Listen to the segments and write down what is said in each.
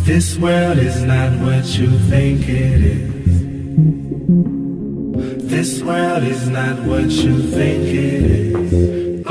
This world is not what you think it is. This world is not what you think it is.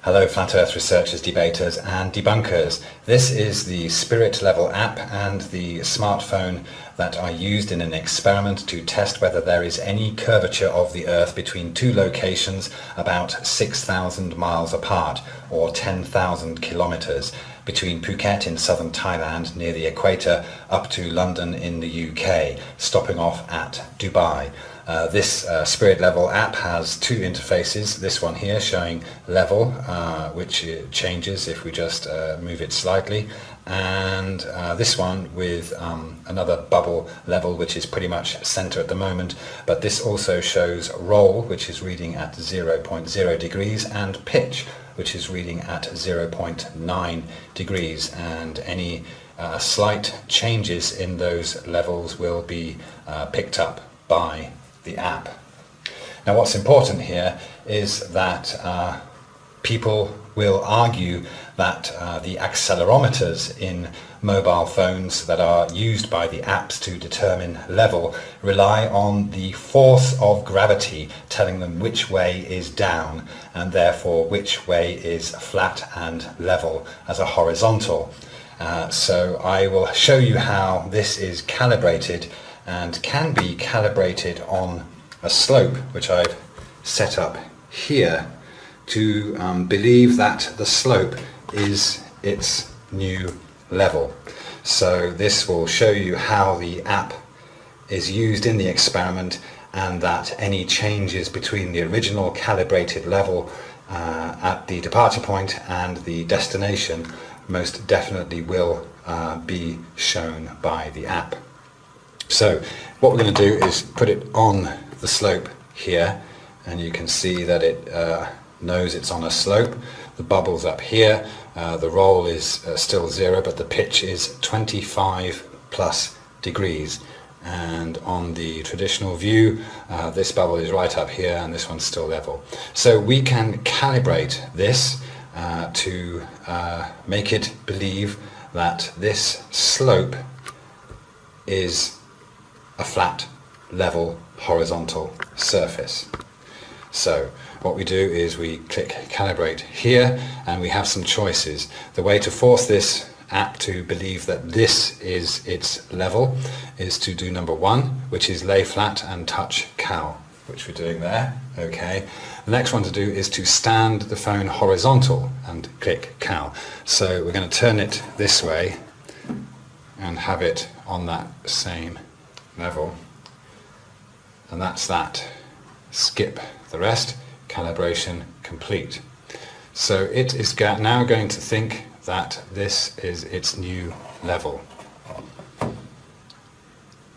Hello Flat Earth researchers, debaters and debunkers. This is the Spirit Level app and the smartphone that I used in an experiment to test whether there is any curvature of the Earth between two locations about 6,000 miles apart, or 10,000 kilometers, between Phuket in southern Thailand near the equator up to London in the UK, stopping off at Dubai. This Spirit Level app has two interfaces, this one here showing level, which changes if we just move it slightly, and this one with another bubble level, which is pretty much center at the moment, but this also shows roll, which is reading at 0.0 degrees, and pitch, which is reading at 0.9 degrees, and any slight changes in those levels will be picked up by the app. Now what's important here is that people will argue that the accelerometers in mobile phones that are used by the apps to determine level rely on the force of gravity telling them which way is down and therefore which way is flat and level as a horizontal. So I will show you how this is calibrated and can be calibrated on a slope, which I've set up here to believe that the slope is its new level. So this will show you how the app is used in the experiment, and that any changes between the original calibrated level at the departure point and the destination most definitely will be shown by the app. So what we're going to do is put it on the slope here, and you can see that it knows it's on a slope. The bubble's up here, the roll is still 0, but the pitch is 25 plus degrees, and on the traditional view this bubble is right up here and this one's still level. So we can calibrate this to make it believe that this slope is a flat, level, horizontal surface. So what we do is we click calibrate here, and we have some choices. The way to force this app to believe that this is its level is to do number 1, which is lay flat and touch cal, which we're doing there. Okay. The next one to do is to stand the phone horizontal and click cal. So we're going to turn it this way and have it on that same level, and that's that. Skip the rest. Calibration complete. So it is now going to think that this is its new level.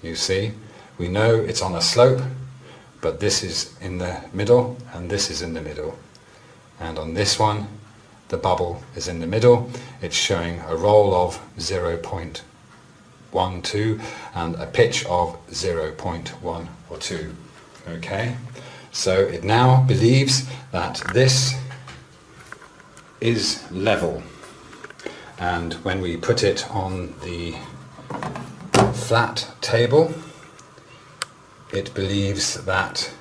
You see, we know it's on a slope, but this is in the middle and this is in the middle, and on this one the bubble is in the middle. It's showing a roll of 0.12 and a pitch of 0.1 or 2. Okay, so it now believes that this is level, and when we put it on the flat table, it believes that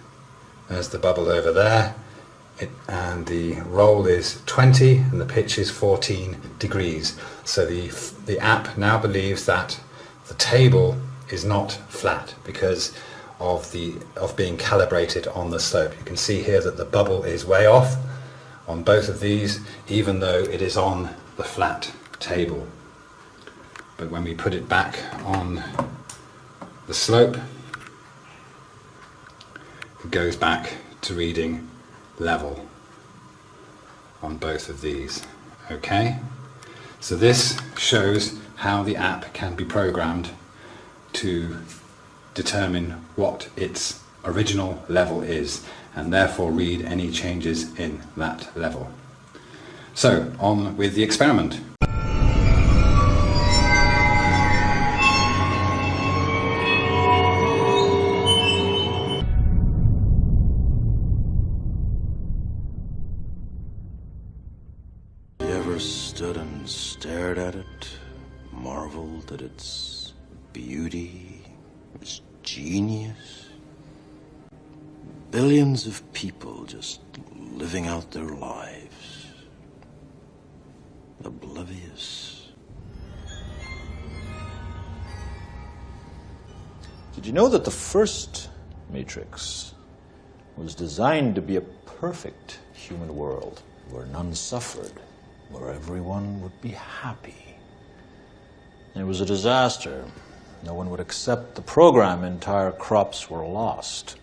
there's the bubble over there, and the roll is 20 and the pitch is 14 degrees. So the app now believes that the table is not flat because of being calibrated on the slope. You can see here that the bubble is way off on both of these, even though it is on the flat table. But when we put it back on the slope, it goes back to reading level on both of these. Okay, so this shows how the app can be programmed to determine what its original level is, and therefore read any changes in that level. So on with the experiment. Ever stood and stared at it, marveled at its beauty, its genius. Billions of people just living out their lives, oblivious. Did you know that the first Matrix was designed to be a perfect human world where none suffered, where everyone would be happy? It was a disaster. No one would accept the program. Entire crops were lost.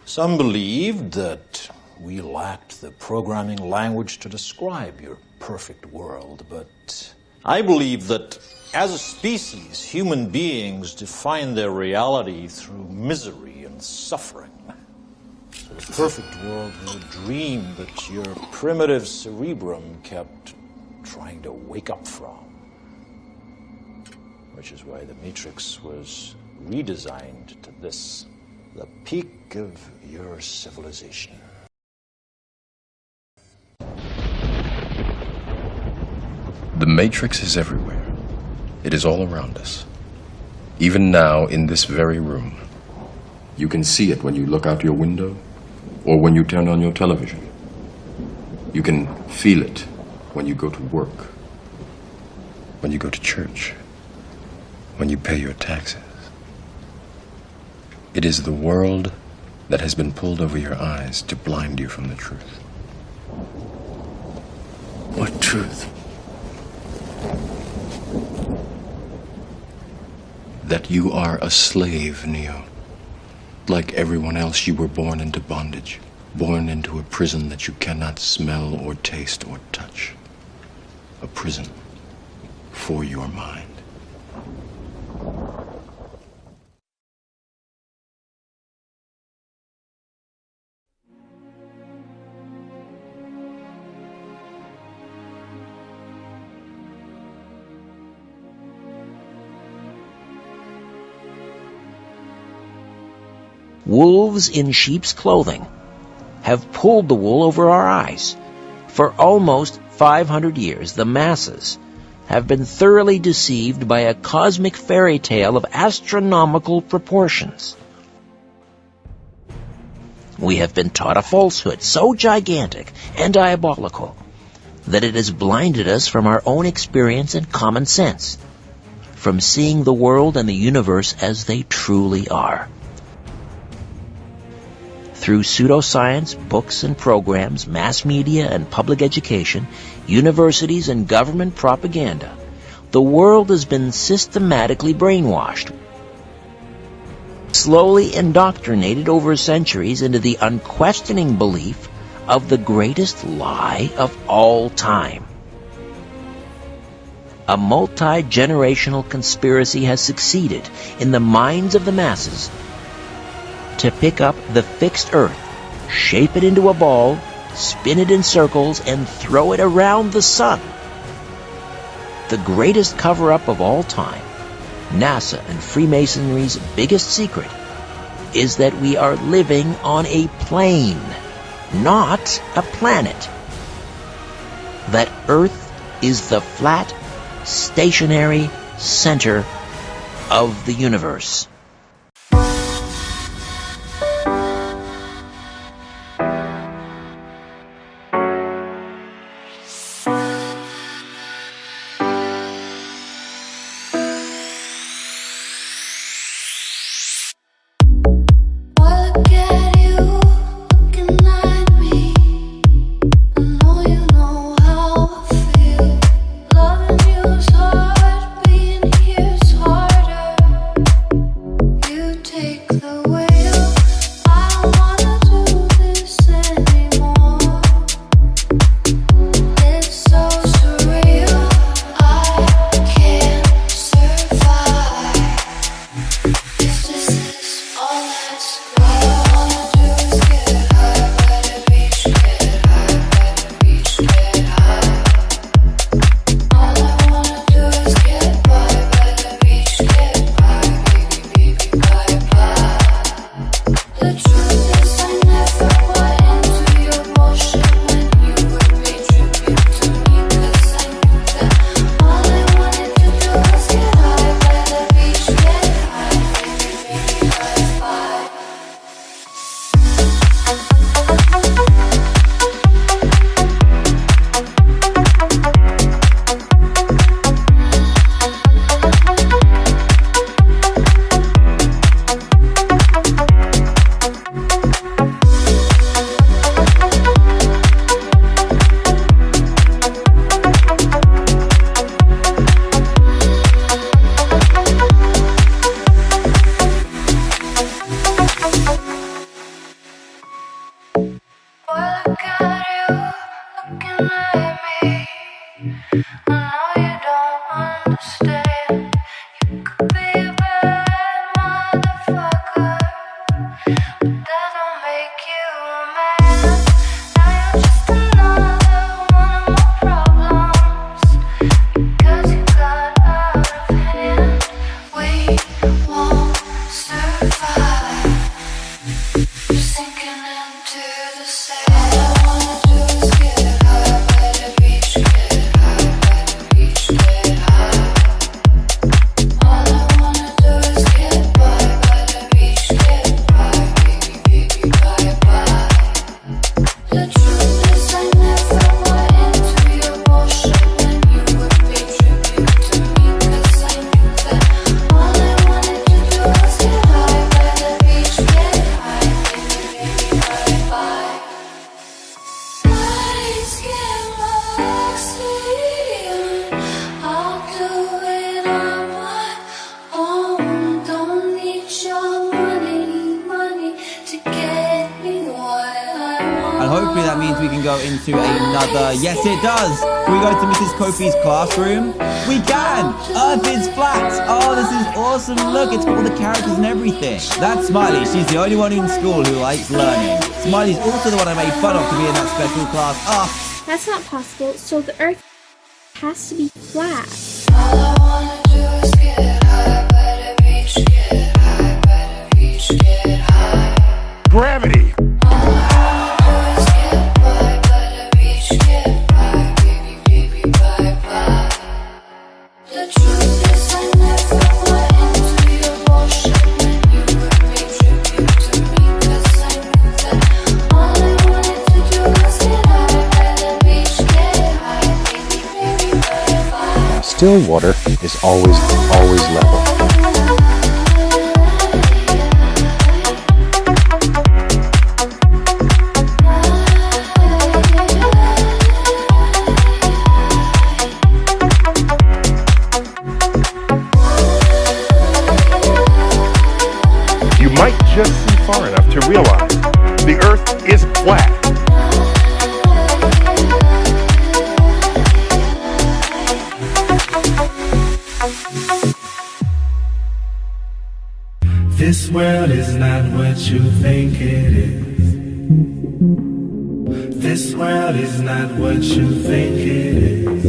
Some believed that we lacked the programming language to describe your perfect world, but I believe that as a species, human beings define their reality through misery and suffering. So the perfect world was a dream that your primitive cerebrum kept trying to wake up from. Which is why the Matrix was redesigned to this, the peak of your civilization. The Matrix is everywhere. It is all around us. Even now, in this very room. You can see it when you look out your window or when you turn on your television. You can feel it when you go to work, when you go to church, when you pay your taxes. It is the world that has been pulled over your eyes to blind you from the truth. What truth? That you are a slave, Neo. Like everyone else, you were born into bondage, born into a prison that you cannot smell or taste or touch. A prison for your mind. Wolves in sheep's clothing have pulled the wool over our eyes. For almost 500 years, the masses have been thoroughly deceived by a cosmic fairy tale of astronomical proportions. We have been taught a falsehood so gigantic and diabolical that it has blinded us from our own experience and common sense, from seeing the world and the universe as they truly are. Through pseudoscience, books and programs, mass media and public education, universities and government propaganda, the world has been systematically brainwashed, slowly indoctrinated over centuries into the unquestioning belief of the greatest lie of all time. A multi-generational conspiracy has succeeded in the minds of the masses to pick up the fixed earth, shape it into a ball, spin it in circles, and throw it around the sun. The greatest cover-up of all time, NASA and Freemasonry's biggest secret, is that we are living on a plane, not a planet. That Earth is the flat, stationary center of the universe. that means we can go into another... Yes, it does. Can we go to Mrs. Kofi's classroom? We can. Earth is flat. Oh, this is awesome. Look, it's got all the characters and everything. That's Smiley. She's the only one in school who likes learning. Smiley's also the one I made fun of to be in that special class. Ah. That's not possible. So the Earth has to be flat. All I wanna do is get high, better reach, get high, better reach, get high. Gravity. All I wanna do is get by, better reach, get by, baby, baby, bye, bye. The truth is I never went into your bullshit when you would pay tribute to me, 'cause I knew that all I wanted to do was get high, better reach, get high, baby, baby, bye, bye. Still water is always level. You might just see far enough to realize the Earth is flat. This world is not what you think it is. This world is not what you think it is.